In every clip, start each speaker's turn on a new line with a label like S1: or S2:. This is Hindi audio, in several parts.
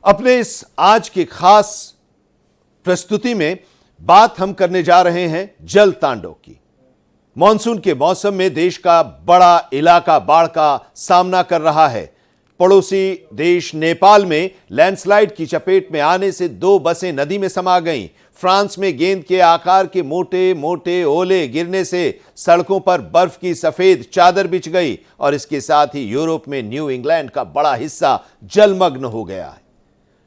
S1: अपने इस आज की खास प्रस्तुति में बात हम करने जा रहे हैं जल तांडव की। मॉनसून के मौसम में देश का बड़ा इलाका बाढ़ का सामना कर रहा है। पड़ोसी देश नेपाल में लैंडस्लाइड की चपेट में आने से 2 बसें नदी में समा गईं। फ्रांस में गेंद के आकार के मोटे मोटे ओले गिरने से सड़कों पर बर्फ की सफेद चादर बिछ गई और इसके साथ ही यूरोप में न्यू इंग्लैंड का बड़ा हिस्सा जलमग्न हो गया है।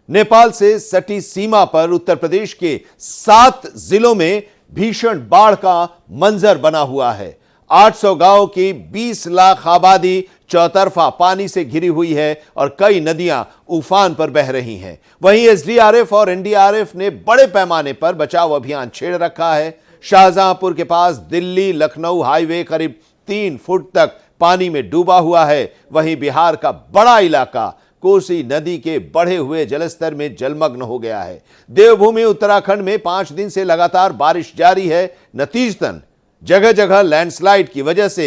S1: नेपाल से सटी सीमा पर उत्तर प्रदेश के 7 जिलों में भीषण बाढ़ का मंजर बना हुआ है। 800 गांवों की 20 लाख आबादी चौतरफा पानी से घिरी हुई है और कई नदियां उफान पर बह रही हैं। वहीं एसडीआरएफ और एनडीआरएफ ने बड़े पैमाने पर बचाव अभियान छेड़ रखा है। शाहजहांपुर के पास दिल्ली लखनऊ हाईवे करीब 3 फुट तक पानी में डूबा हुआ है। वहीं बिहार का बड़ा इलाका कोसी नदी के बढ़े हुए जलस्तर में जलमग्न हो गया है। देवभूमि उत्तराखंड में 5 दिन से लगातार बारिश जारी है। नतीजतन जगह जगह लैंडस्लाइड की वजह से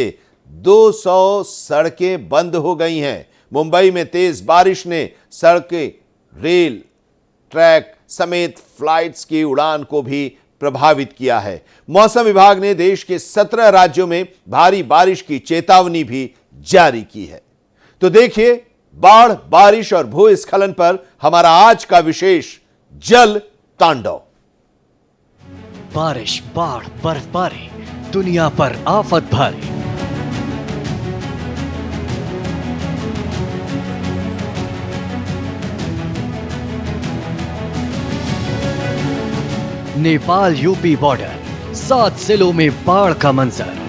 S1: 200 सड़कें बंद हो गई हैं। मुंबई में तेज बारिश ने सड़कें, रेल ट्रैक समेत फ्लाइट्स की उड़ान को भी प्रभावित किया है। मौसम विभाग ने देश के 17 राज्यों में भारी बारिश की चेतावनी भी जारी की है। तो देखिए बाढ़, बारिश और भूस्खलन पर हमारा आज का विशेष जल तांडव।
S2: बारिश, बाढ़, बर्फबारी, दुनिया पर आफत भारी। नेपाल यूपी बॉर्डर, 7 जिलों में बाढ़ का मंजर।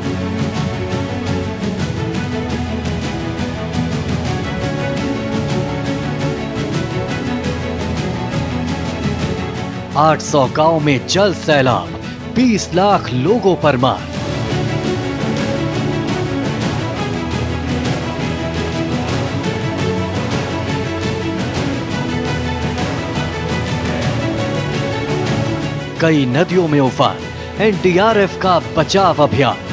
S2: आठ 800 गांव में जल सैलाब, 20 लाख लोगों पर मार। कई नदियों में उफान, एनडीआरएफ का बचाव अभियान।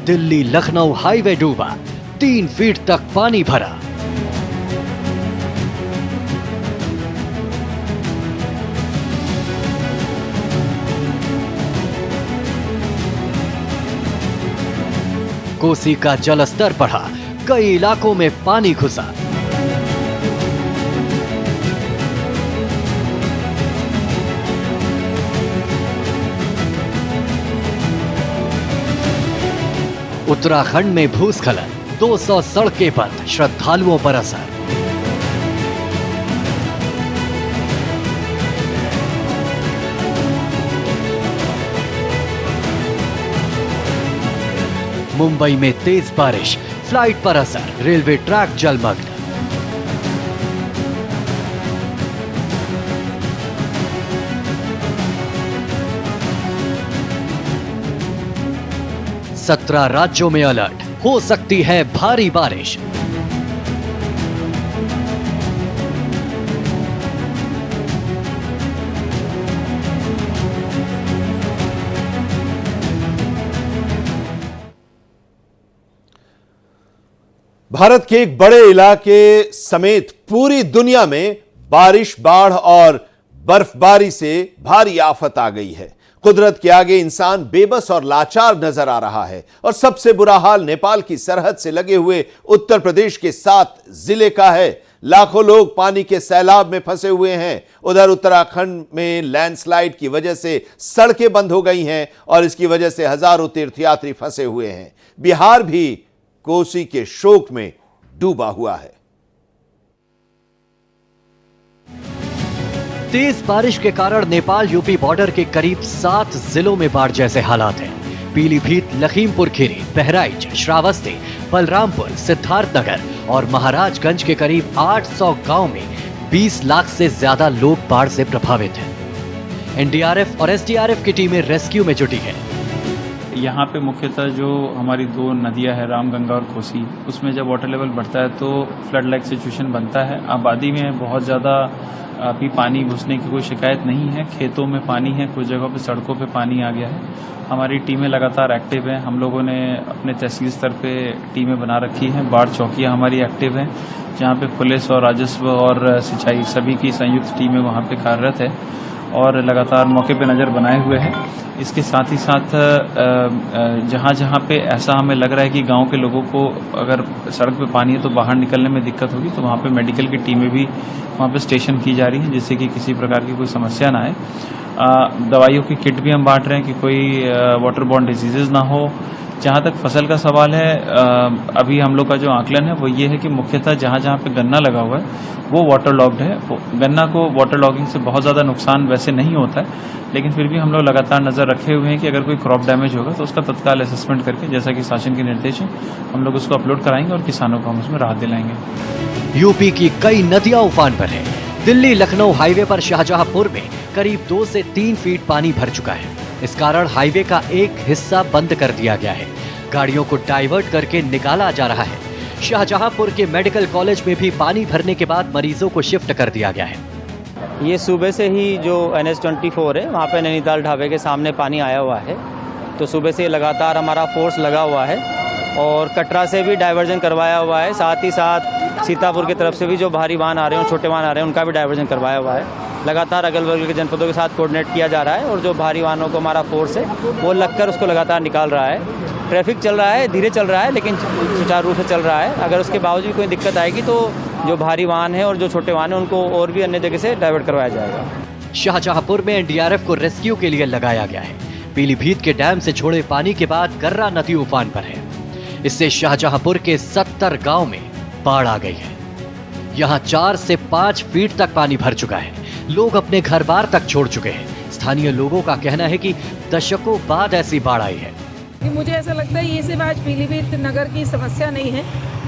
S2: दिल्ली लखनऊ हाईवे डूबा, 3 फीट तक पानी भरा। कोसी का जलस्तर बढ़ा, कई इलाकों में पानी घुसा। उत्तराखंड में भूस्खलन, 200 सड़कें बंद, श्रद्धालुओं पर असर। मुंबई में तेज बारिश, फ्लाइट पर असर, रेलवे ट्रैक जलमग्न। सत्रह राज्यों में अलर्ट, हो सकती है भारी बारिश।
S1: भारत के एक बड़े इलाके समेत पूरी दुनिया में बारिश, बाढ़ और बर्फबारी से भारी आफत आ गई है। कुदरत के आगे इंसान बेबस और लाचार नजर आ रहा है और सबसे बुरा हाल नेपाल की सरहद से लगे हुए उत्तर प्रदेश के 7 जिले का है। लाखों लोग पानी के सैलाब में फंसे हुए हैं। उधर उत्तराखंड में लैंडस्लाइड की वजह से सड़कें बंद हो गई हैं और इसकी वजह से हजारों तीर्थयात्री फंसे हुए हैं। बिहार भी कोसी के शोक में डूबा हुआ है।
S2: तेज बारिश के कारण नेपाल यूपी बॉर्डर के करीब 7 जिलों में बाढ़ जैसे हालात हैं। पीलीभीत, लखीमपुर खीरी, बहराइच, श्रावस्ती, बलरामपुर, सिद्धार्थनगर और महाराजगंज के करीब 800 गांव में 20 लाख से ज्यादा लोग बाढ़ से प्रभावित हैं। एनडीआरएफ और एसडीआरएफ की टीमें रेस्क्यू में जुटी हैं।
S3: यहाँ पे मुख्यतः जो हमारी दो नदियाँ हैं, रामगंगा और कोसी, उसमें जब वाटर लेवल बढ़ता है तो फ्लड लाइक सिचुएशन बनता है। आबादी में बहुत ज़्यादा अभी पानी घुसने की कोई शिकायत नहीं है। खेतों में पानी है, कुछ जगहों पे सड़कों पे पानी आ गया है। हमारी टीमें लगातार एक्टिव हैं। हम लोगों ने अपने तहसील स्तर पे टीमें बना रखी हैं। बाढ़ चौकियाँ हमारी एक्टिव हैं, जहाँ पे पुलिस और राजस्व और सिंचाई सभी की संयुक्त टीमें वहाँ पे कार्यरत है और लगातार मौके पे नज़र बनाए हुए हैं। इसके साथ ही साथ जहाँ जहाँ पे ऐसा हमें लग रहा है कि गांव के लोगों को अगर सड़क पे पानी है तो बाहर निकलने में दिक्कत होगी, तो वहाँ पे मेडिकल की टीमें भी वहाँ पे स्टेशन की जा रही हैं, जिससे कि किसी प्रकार की कोई समस्या ना आए। दवाइयों की किट भी हम बांट रहे हैं कि कोई वाटर बॉर्न डिजीजेज ना हो। जहाँ तक फसल का सवाल है, अभी हम लोग का जो आकलन है वो ये है कि मुख्यतः जहाँ जहाँ पे गन्ना लगा हुआ है वो वाटर लॉक्ड है। गन्ना को वाटर लॉगिंग से बहुत ज़्यादा नुकसान वैसे नहीं होता है, लेकिन फिर भी हम लोग लगातार नज़र रखे हुए हैं कि अगर कोई क्रॉप डैमेज होगा तो उसका तत्काल असेसमेंट करके, जैसा कि शासन के निर्देश हैं, हम लोग उसको अपलोड कराएंगे और किसानों को हम उसमें राहत दिलाएंगे।
S2: यूपी की कई नदियां उफान पर हैं। दिल्ली लखनऊ हाईवे पर शाहजहांपुर में करीब 2 से 3 फीट पानी भर चुका है। इस कारण हाईवे का एक हिस्सा बंद कर दिया गया है। गाड़ियों को डाइवर्ट करके निकाला जा रहा है। शाहजहांपुर के मेडिकल कॉलेज में भी पानी भरने के बाद मरीजों को शिफ्ट कर दिया गया है।
S4: ये सुबह से ही जो NH24 है वहाँ पे नैनीताल ढाबे के सामने पानी आया हुआ है, तो सुबह से लगातार हमारा फोर्स लगा हुआ है और कटरा से भी डाइवर्जन करवाया हुआ है। साथ ही साथ सीतापुर की तरफ से भी जो भारी वाहन आ रहे हैं, छोटे वाहन आ रहे हैं, उनका भी डाइवर्जन करवाया हुआ है। लगातार अगल बगल के जनपदों के साथ कोऑर्डिनेट किया जा रहा है और जो भारी वाहनों को हमारा फोर्स है वो लगकर उसको लगातार निकाल रहा है। ट्रैफिक चल रहा है, धीरे चल रहा है, लेकिन सुचारू रूप से चल रहा है। अगर उसके बावजूद कोई दिक्कत आएगी तो जो भारी वाहन है और जो छोटे वाहन है उनको और भी अन्य जगह से डाइवर्ट करवाया जाएगा।
S2: शाहजहांपुर में NDRF को रेस्क्यू के लिए लगाया गया है। पीलीभीत के डैम से छोड़े पानी के बाद गर्रा नदी उफान पर है। इससे शाहजहांपुर के 70 गांव में बाढ़ आ गई है। यहाँ 4 से 5 फीट तक पानी भर चुका है। लोग अपने घर बार तक छोड़ चुके हैं। स्थानीय लोगों का कहना है कि दशकों बाद ऐसी बाढ़ आई है।
S5: मुझे ऐसा लगता है ये सिर्फ आज पीलीभीत नगर की समस्या नहीं है,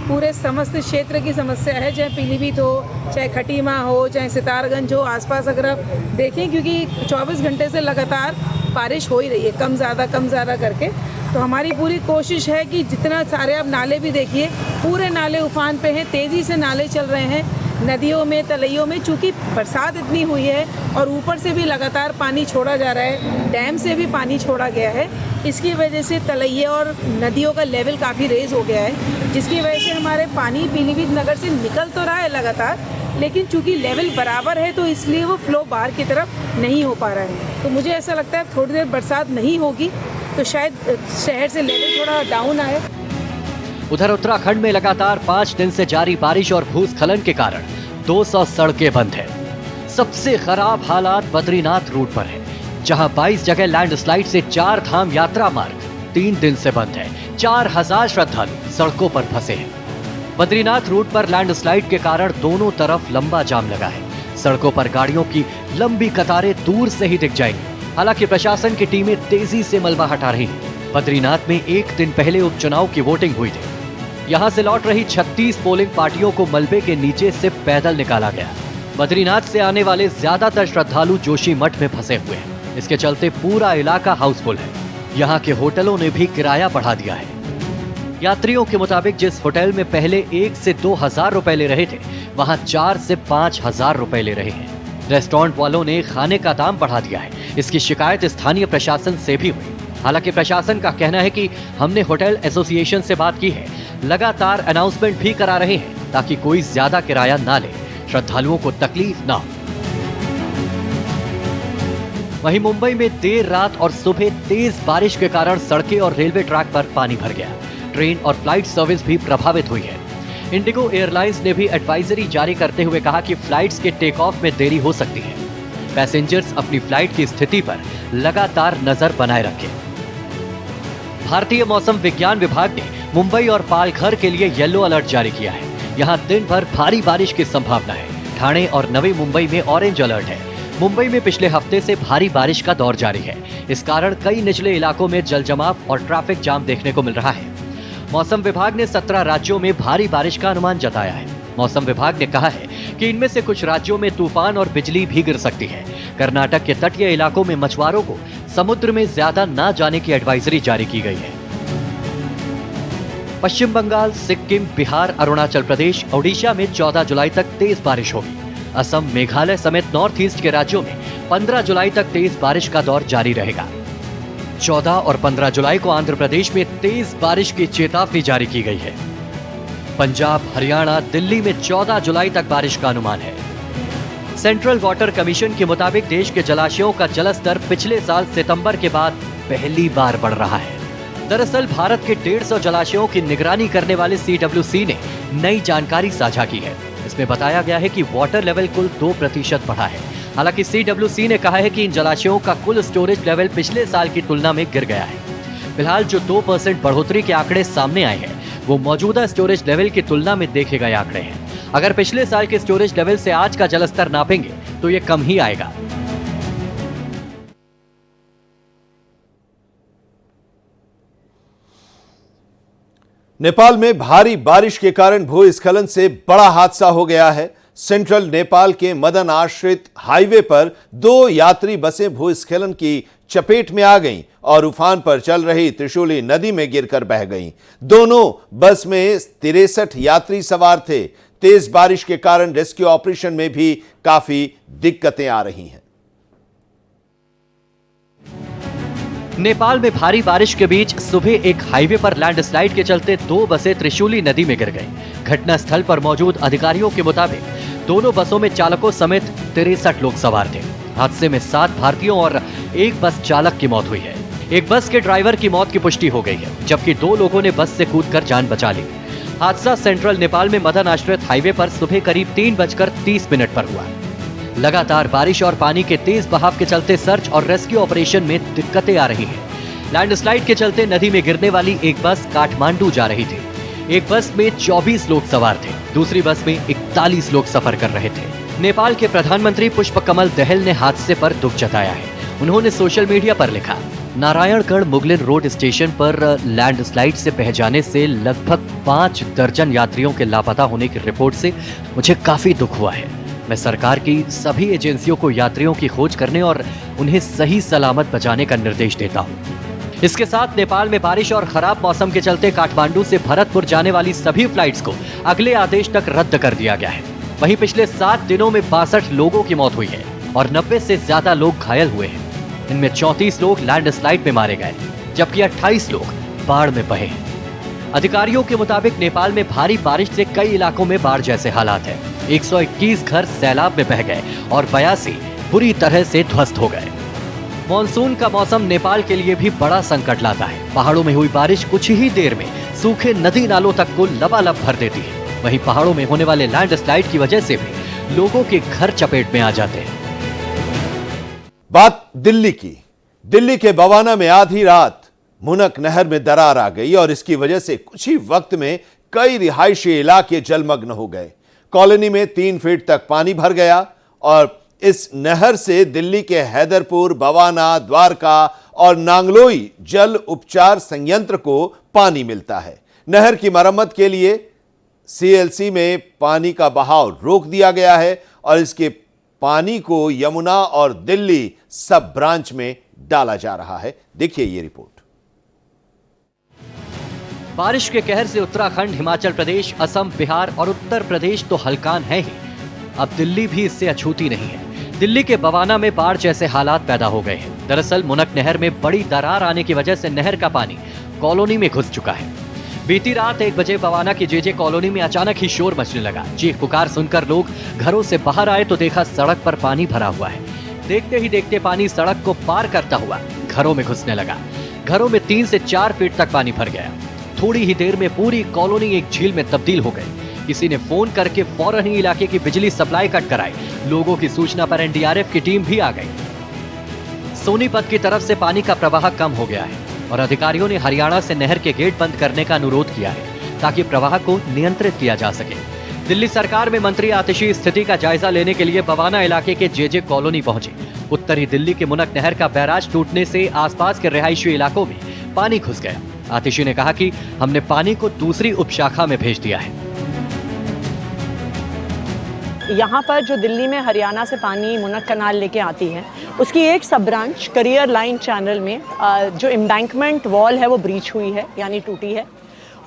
S5: पूरे समस्त क्षेत्र की समस्या है। चाहे पीलीभीत हो, चाहे खटीमा हो, चाहे सितारगंज हो, आसपास अगर आप देखें, क्योंकि 24 घंटे से लगातार बारिश हो ही रही है, कम ज़्यादा करके। तो हमारी पूरी कोशिश है कि जितना सारे आप नाले भी देखिए, पूरे नाले उफान पे हैं, तेज़ी से नाले चल रहे हैं नदियों में, तलैयों में। चूँकि बरसात इतनी हुई है और ऊपर से भी लगातार पानी छोड़ा जा रहा है, डैम से भी पानी छोड़ा गया है, इसकी वजह से तलैया और नदियों का लेवल काफ़ी रेज हो गया है, जिसकी वजह से हमारे पानी पीलीभीत नगर से निकल तो रहा है लगातार, लेकिन चूँकि लेवल बराबर है तो इसलिए वो फ्लो बाहर की तरफ नहीं हो पा रहा है। तो मुझे ऐसा लगता है थोड़ी देर बरसात नहीं होगी तो शायद शहर से लेवल थोड़ा डाउन आए।
S2: उधर उत्तराखंड में लगातार 5 दिन से जारी बारिश और भूस्खलन के कारण 200 सड़कें बंद हैं। सबसे खराब हालात बद्रीनाथ रूट पर है, जहां 22 जगह लैंडस्लाइड से 4 धाम यात्रा मार्ग 3 दिन से बंद है। 4000 श्रद्धालु सड़कों पर फंसे हैं। बद्रीनाथ रूट पर लैंडस्लाइड के कारण दोनों तरफ लंबा जाम लगा है। सड़कों पर गाड़ियों की लंबी कतारें दूर से ही दिख जाएंगी। हालांकि प्रशासन की टीमें तेजी से मलबा हटा रही हैं। बद्रीनाथ में एक दिन पहले उपचुनाव की वोटिंग हुई थी। यहां से लौट रही 36 पोलिंग पार्टियों को मलबे के नीचे से पैदल निकाला गया। बद्रीनाथ से आने वाले ज्यादातर श्रद्धालु जोशी मठ में फंसे हुए हैं। इसके चलते पूरा इलाका हाउसफुल है। यहाँ के होटलों ने भी किराया बढ़ा दिया है। यात्रियों के मुताबिक जिस होटल में पहले 1 से 2 हजार रुपए ले रहे थे, वहां 4 से 5 हजार रुपए ले रहे हैं। रेस्टोरेंट वालों ने खाने का दाम बढ़ा दिया है। इसकी शिकायत स्थानीय प्रशासन से भी हुई। हालांकि प्रशासन का कहना है कि हमने होटल एसोसिएशन से बात की है, लगातार अनाउंसमेंट भी करा रहे हैं ताकि कोई ज्यादा किराया ना ले, श्रद्धालुओं को तकलीफ ना हो। वहीं मुंबई में देर रात और सुबह तेज बारिश के कारण सड़कें और रेलवे ट्रैक पर पानी भर गया। ट्रेन और फ्लाइट सर्विस भी प्रभावित हुई है। इंडिगो एयरलाइंस ने भी एडवाइजरी जारी करते हुए कहा कि फ्लाइट्स के टेक ऑफ में देरी हो सकती है। पैसेंजर्स अपनी फ्लाइट की स्थिति पर लगातार नजर बनाए रखें। भारतीय मौसम विज्ञान विभाग ने मुंबई और पालघर के लिए येलो अलर्ट जारी किया है। यहां दिन भर भारी बारिश की संभावना है। ठाणे और नवी मुंबई में ऑरेंज अलर्ट है। मुंबई में पिछले हफ्ते से भारी बारिश का दौर जारी है। इस कारण कई निचले इलाकों में जलजमाव और ट्रैफिक जाम देखने को मिल रहा है। मौसम विभाग ने 17 राज्यों में भारी बारिश का अनुमान जताया है। मौसम विभाग ने कहा है कि इनमें से कुछ राज्यों में तूफान और बिजली भी गिर सकती है। कर्नाटक के तटीय इलाकों में मछुआरों को समुद्र में ज्यादा ना जाने की एडवाइजरी जारी की गई है। पश्चिम बंगाल, सिक्किम, बिहार, अरुणाचल प्रदेश, ओडिशा में 14 जुलाई तक तेज बारिश होगी। असम, मेघालय समेत नॉर्थ ईस्ट के राज्यों में 15 जुलाई तक तेज बारिश का दौर जारी रहेगा। 14 और 15 जुलाई को आंध्र प्रदेश में तेज बारिश की चेतावनी जारी की गई है। पंजाब, हरियाणा, दिल्ली में 14 जुलाई तक बारिश का अनुमान है। सेंट्रल वाटर कमीशन के मुताबिक देश के जलाशयों का जलस्तर पिछले साल सितंबर के बाद पहली बार बढ़ रहा है। दरअसल भारत के 150 जलाशयों की निगरानी करने वाले CWC ने नई जानकारी साझा की है। इसमें बताया गया है कि वाटर लेवल कुल 2% बढ़ा है। हालांकि CWC ने कहा है कि इन जलाशयों का कुल स्टोरेज लेवल पिछले साल की तुलना में गिर गया है। फिलहाल जो 2% बढ़ोतरी के आंकड़े सामने आए हैं वो मौजूदा स्टोरेज लेवल की तुलना में देखे गए आंकड़े हैं। अगर पिछले साल के स्टोरेज लेवल से आज का जलस्तर नापेंगे तो ये कम ही आएगा।
S1: नेपाल में भारी बारिश के कारण भूस्खलन से बड़ा हादसा हो गया है। सेंट्रल नेपाल के मदन आश्रित हाईवे पर 2 यात्री बसें भूस्खलन की चपेट में आ गईं और उफान पर चल रही त्रिशूली नदी में गिरकर बह गईं। दोनों बस में 63 यात्री सवार थे। तेज बारिश के कारण रेस्क्यू ऑपरेशन में भी काफी दिक्कतें आ रही हैं।
S2: नेपाल में भारी बारिश के बीच सुबह एक हाईवे पर लैंडस्लाइड के चलते 2 बसें त्रिशूली नदी में गिर गईं। घटनास्थल पर मौजूद अधिकारियों के मुताबिक दोनों बसों में चालकों समेत 63 लोग सवार थे। हादसे में 7 भारतीयों और 1 बस चालक की मौत हुई है। एक बस के ड्राइवर की मौत की पुष्टि हो गई है, जबकि 2 लोगों ने बस से कूदकर जान बचा ली। हादसा सेंट्रल नेपाल में मदन आश्रित हाईवे पर सुबह करीब 3:30 पर हुआ। लगातार बारिश और पानी के तेज बहाव के चलते सर्च और रेस्क्यू ऑपरेशन में दिक्कतें आ रही हैं। लैंडस्लाइड के चलते नदी में गिरने वाली एक बस काठमांडू जा रही थी। एक बस में 24 लोग सवार थे, दूसरी बस में 41 लोग सफर कर रहे थे। नेपाल के प्रधानमंत्री पुष्प कमल दहल ने हादसे पर दुख जताया है। उन्होंने सोशल मीडिया पर लिखा, नारायणगढ़ मुगलिन रोड स्टेशन पर लैंडस्लाइड से बह जाने से लगभग 5 दर्जन यात्रियों के लापता होने की रिपोर्ट से मुझे काफी दुख हुआ है। मैं सरकार की सभी एजेंसियों को यात्रियों की खोज करने और उन्हें सही सलामत बचाने का निर्देश देता हूं। इसके साथ नेपाल में बारिश और खराब मौसम के चलते काठमांडू से भरतपुर जाने वाली सभी फ्लाइट्स को अगले आदेश तक रद्द कर दिया गया है। वहीं पिछले 7 दिनों में 62 लोगों की मौत हुई है और 90 से ज्यादा लोग घायल हुए हैं। इनमें 34 लोग लैंडस्लाइड में मारे गए, जबकि 28 लोग बाढ़ में बहे हैं। अधिकारियों के मुताबिक नेपाल में भारी बारिश से कई इलाकों में बाढ़ जैसे हालात हैं। 121 घर सैलाब में बह गए और 82 बुरी तरह से ध्वस्त हो गए। मॉनसून का मौसम नेपाल के लिए भी बड़ा संकट लाता है। पहाड़ों में हुई बारिश कुछ ही देर में सूखे नदी नालों तक को लबालब भर देती है। वहीं पहाड़ों में होने वाले लैंडस्लाइड की वजह से भी लोगों के घर चपेट में आ जाते हैं।
S1: बात दिल्ली की। दिल्ली के बवाना में आधी रात मुनक नहर में दरार आ गई और इसकी वजह से कुछ ही वक्त में कई रिहायशी इलाके जलमग्न हो गए। कॉलोनी में 3 फीट तक पानी भर गया और इस नहर से दिल्ली के हैदरपुर, बवाना, द्वारका और नांगलोई जल उपचार संयंत्र को पानी मिलता है। नहर की मरम्मत के लिए CLC में पानी का बहाव रोक दिया गया है और इसके पानी को यमुना और दिल्ली सब ब्रांच में डाला जा रहा है। देखिए ये रिपोर्ट।
S2: बारिश के कहर से उत्तराखंड, हिमाचल प्रदेश, असम, बिहार और उत्तर प्रदेश तो हलकान है ही। अब दिल्ली भी इससे अछूती नहीं है। दिल्ली के बवाना में बाढ़ जैसे हालात पैदा हो गए हैं। दरअसल मुनक नहर में बड़ी दरार आने की वजह से नहर का पानी कॉलोनी में घुस चुका है। बीती रात 1 बजे बवाना की JJ कॉलोनी में अचानक ही शोर मचने लगा। चीख पुकार सुनकर लोग घरों से बाहर आए तो देखा सड़क पर पानी भरा हुआ है। देखते ही देखते पानी सड़क को पार करता हुआ घरों में घुसने लगा। घरों में 3 से 4 फीट तक पानी भर गया। थोड़ी ही देर में पूरी कॉलोनी एक झील में तब्दील हो गई। किसी ने फोन करके फौरन ही इलाके की बिजली सप्लाई कट कराई। लोगों की सूचना पर NDRF की टीम भी आ गई। सोनीपत की तरफ से पानी का प्रवाह कम हो गया है और अधिकारियों ने हरियाणा से नहर के गेट बंद करने का अनुरोध किया है ताकि प्रवाह को नियंत्रित किया जा सके। दिल्ली सरकार में मंत्री आतिशी स्थिति का जायजा लेने के लिए बवाना इलाके के JJ कॉलोनी पहुंचे। उत्तरी दिल्ली के मुनक नहर का बैराज टूटने से आसपास के रिहायशी इलाकों में पानी घुस गया। आतिशी ने कहा कि हमने पानी को दूसरी उपशाखा में भेज दिया है।
S6: यहाँ पर जो दिल्ली में हरियाणा से पानी मुनक कनाल लेके आती है, उसकी एक सब ब्रांच करियर लाइन चैनल में जो एम्बैंकमेंट वॉल है वो ब्रीच हुई है, यानी टूटी है।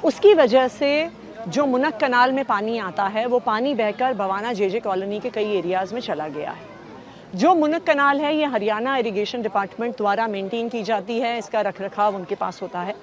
S6: उसकी वजह से जो मुनक कनाल में पानी आता है वो पानी बहकर भवाना जेजे कॉलोनी के कई एरियाज़ में चला गया है। जो मुनक कनाल है ये हरियाणा इरिगेशन डिपार्टमेंट द्वारा मेंटेन की जाती है, इसका रखरखाव उनके पास होता है।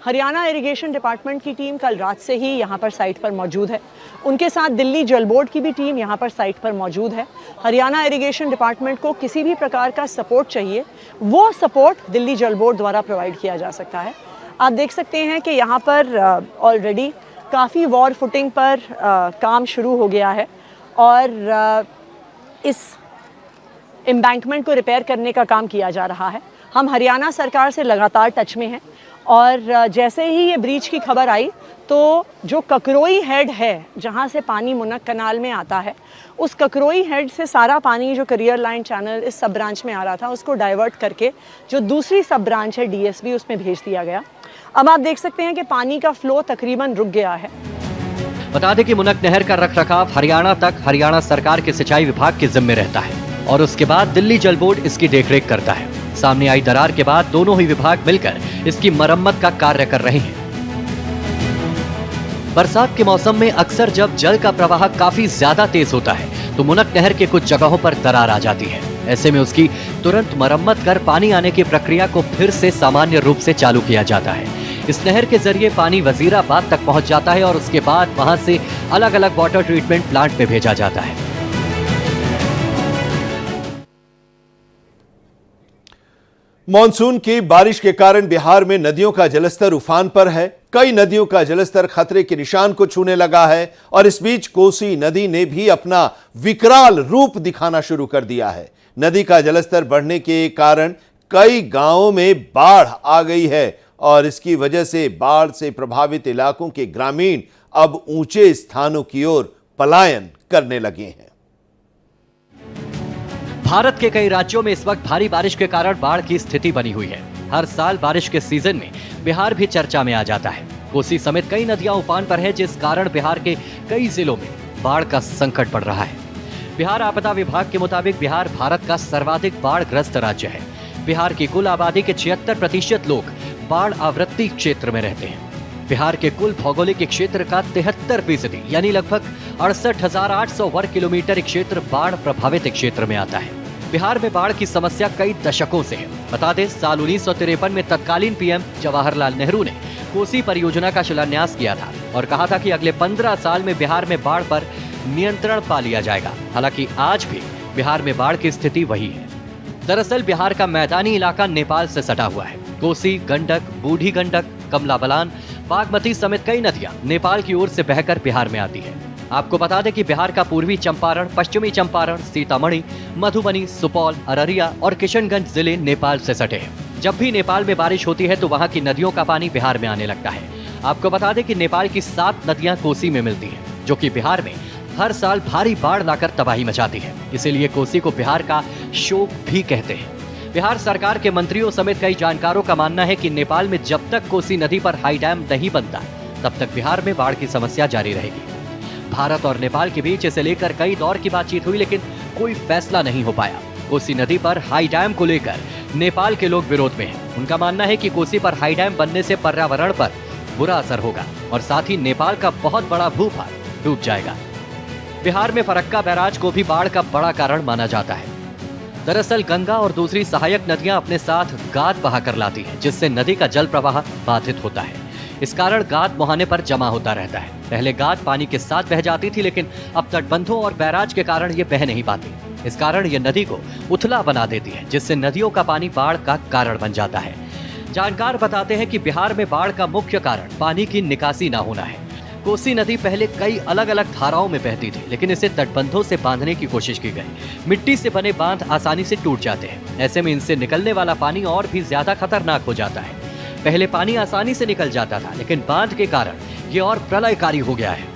S6: हरियाणा इरिगेशन डिपार्टमेंट की टीम कल रात से ही यहाँ पर साइट पर मौजूद है। उनके साथ दिल्ली जल बोर्ड की भी टीम यहाँ पर साइट पर मौजूद है। हरियाणा इरिगेशन डिपार्टमेंट को किसी भी प्रकार का सपोर्ट चाहिए, वो सपोर्ट दिल्ली जल बोर्ड द्वारा प्रोवाइड किया जा सकता है। आप देख सकते हैं कि यहाँ पर ऑलरेडी काफ़ी वॉर फुटिंग पर काम शुरू हो गया है और इस एम्बैंकमेंट को रिपेयर करने का काम किया जा रहा है। हम हरियाणा सरकार से लगातार टच में हैं और जैसे ही ये ब्रीच की खबर आई तो जो ककरोई हेड है जहाँ से पानी मुनक कनाल में आता है, उस ककरोई हेड से सारा पानी जो करियर लाइन चैनल इस सब ब्रांच में आ रहा था उसको डाइवर्ट करके जो दूसरी सब ब्रांच है डीएसबी उसमें भेज दिया गया। अब आप देख सकते हैं कि पानी का फ्लो तकरीबन रुक गया है।
S2: बता दें कि मुनक नहर का रखरखाव हरियाणा तक हरियाणा सरकार के सिंचाई विभाग के जिम्मे रहता है और उसके बाद दिल्ली जल बोर्ड इसकी देखरेख करता है। सामने आई दरार के बाद दोनों ही विभाग मिलकर इसकी मरम्मत का कार्य कर रहे हैं। बरसात के मौसम में अक्सर जब जल का प्रवाह काफी ज्यादा तेज होता है तो मुनक नहर के कुछ जगहों पर दरार आ जाती है। ऐसे में उसकी तुरंत मरम्मत कर पानी आने की प्रक्रिया को फिर से सामान्य रूप से चालू किया जाता है। इस नहर के जरिए पानी वजीराबाद तक पहुंच जाता है और उसके बाद वहां से अलग अलग वाटर ट्रीटमेंट प्लांट में भेजा जाता है।
S1: मॉनसून की बारिश के कारण बिहार में नदियों का जलस्तर उफान पर है। कई नदियों का जलस्तर खतरे के निशान को छूने लगा है और इस बीच कोसी नदी ने भी अपना विकराल रूप दिखाना शुरू कर दिया है। नदी का जलस्तर बढ़ने के कारण कई गांवों में बाढ़ आ गई है और इसकी वजह से बाढ़ से प्रभावित इलाकों के ग्रामीण अब ऊंचे स्थानों की ओर पलायन करने लगे हैं।
S2: भारत के कई राज्यों में इस वक्त भारी बारिश के कारण बाढ़ की स्थिति बनी हुई है। हर साल बारिश के सीजन में बिहार भी चर्चा में आ जाता है। कोसी समेत कई नदियां उफान पर है जिस कारण बिहार के कई जिलों में बाढ़ का संकट पड़ रहा है। बिहार आपदा विभाग के मुताबिक बिहार भारत का सर्वाधिक बाढ़ग्रस्त राज्य है। बिहार की कुल आबादी के 76% लोग बाढ़ आवृत्ति क्षेत्र में रहते हैं। बिहार के कुल भौगोलिक क्षेत्र का 73% यानी लगभग 68,800 वर्ग किलोमीटर क्षेत्र बाढ़ प्रभावित क्षेत्र में आता है। बिहार में बाढ़ की समस्या कई दशकों से है। बता दें, साल 1953 में तत्कालीन पीएम जवाहरलाल नेहरू ने कोसी परियोजना का शिलान्यास किया था और कहा था कि अगले 15 साल में बिहार में बाढ़ पर नियंत्रण पा लिया जाएगा। हालांकि आज भी बिहार में बाढ़ की स्थिति वही है। दरअसल बिहार का मैदानी इलाका नेपाल से सटा हुआ है। कोसी, गंडक, बूढ़ी गंडक, कमला बलान, बागमती समेत कई नदियां नेपाल की ओर से बहकर बिहार में आती है। आपको बता दें कि बिहार का पूर्वी चंपारण, पश्चिमी चंपारण, सीतामढ़ी, मधुबनी, सुपौल, अररिया और किशनगंज जिले नेपाल से सटे हैं। जब भी नेपाल में बारिश होती है तो वहां की नदियों का पानी बिहार में आने लगता है। आपको बता दें कि नेपाल की 7 नदियां कोसी में मिलती हैं, जो कि बिहार में हर साल भारी बाढ़ लाकर तबाही मचाती है। इसीलिए कोसी को बिहार का शोक भी कहते हैं। बिहार सरकार के मंत्रियों समेत कई जानकारों का मानना है कि नेपाल में जब तक कोसी नदी पर हाई डैम नहीं बनता तब तक बिहार में बाढ़ की समस्या जारी रहेगी। भारत और नेपाल के बीच इसे लेकर कई दौर की बातचीत हुई लेकिन कोई फैसला नहीं हो पाया। कोसी नदी पर हाई डैम को लेकर नेपाल के लोग विरोध में हैं। उनका मानना है कि कोसी पर हाई डैम बनने से पर्यावरण पर बुरा असर होगा और साथ ही नेपाल का बहुत बड़ा भूभाग डूब जाएगा। बिहार में फरक्का बैराज को भी बाढ़ का बड़ा कारण माना जाता है। दरअसल गंगा और दूसरी सहायक नदियां अपने साथ गाद बहाकर लाती हैं, जिससे नदी का जल प्रवाह बाधित होता है। इस कारण गाद मुहाने पर जमा होता रहता है। पहले गाद पानी के साथ बह जाती थी, लेकिन अब तटबंधों और बैराज के कारण ये बह नहीं पाती। इस कारण ये नदी को उथला बना देती है, जिससे नदियों का पानी बाढ़ का कारण बन जाता है। जानकार बताते हैं कि बिहार में बाढ़ का मुख्य कारण पानी की निकासी न होना है। कोसी नदी पहले कई अलग अलग धाराओं में बहती थी, लेकिन इसे तटबंधों से बांधने की कोशिश की गई। मिट्टी से बने बांध आसानी से टूट जाते हैं। ऐसे में इनसे निकलने वाला पानी और भी ज्यादा खतरनाक हो जाता है। पहले पानी आसानी से निकल जाता था, लेकिन बांध के कारण ये और प्रलयकारी हो गया है।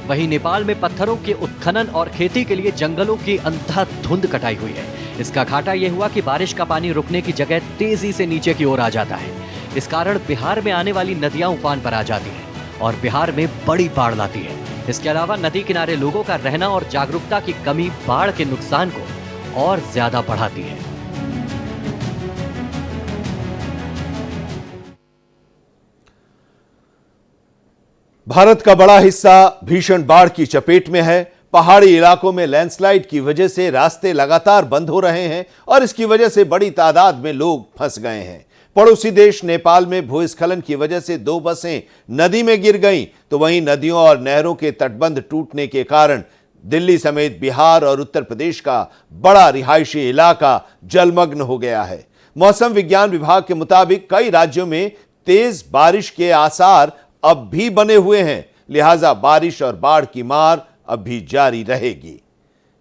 S2: वहीं नेपाल में पत्थरों के उत्खनन और खेती के लिए जंगलों की अंधाधुंध कटाई हुई है। इसका घाटा यह हुआ कि बारिश का पानी रुकने की जगह तेजी से नीचे की ओर आ जाता है। इस कारण बिहार में आने वाली नदियां उफान पर आ जाती हैं और बिहार में बड़ी बाढ़ लाती है। इसके अलावा नदी किनारे लोगों का रहना और जागरूकता की कमी बाढ़ के नुकसान को और ज्यादा बढ़ाती है।
S1: भारत का बड़ा हिस्सा भीषण बाढ़ की चपेट में है। पहाड़ी इलाकों में लैंडस्लाइड की वजह से रास्ते लगातार बंद हो रहे हैं और इसकी वजह से बड़ी तादाद में लोग फंस गए हैं। पड़ोसी देश नेपाल में भूस्खलन की वजह से 2 बसें नदी में गिर गईं, तो वहीं नदियों और नहरों के तटबंध टूटने के कारण दिल्ली समेत बिहार और उत्तर प्रदेश का बड़ा रिहायशी इलाका जलमग्न हो गया है। मौसम विज्ञान विभाग के मुताबिक कई राज्यों में तेज बारिश के आसार अब भी बने हुए हैं, लिहाजा बारिश और बाढ़ की मार अब भी जारी रहेगी।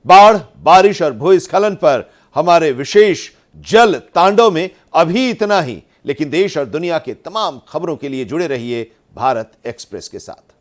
S1: बाढ़, बारिश और भूस्खलन पर हमारे विशेष जल तांडव में अभी इतना ही, लेकिन देश और दुनिया के तमाम खबरों के लिए जुड़े रहिए भारत एक्सप्रेस के साथ।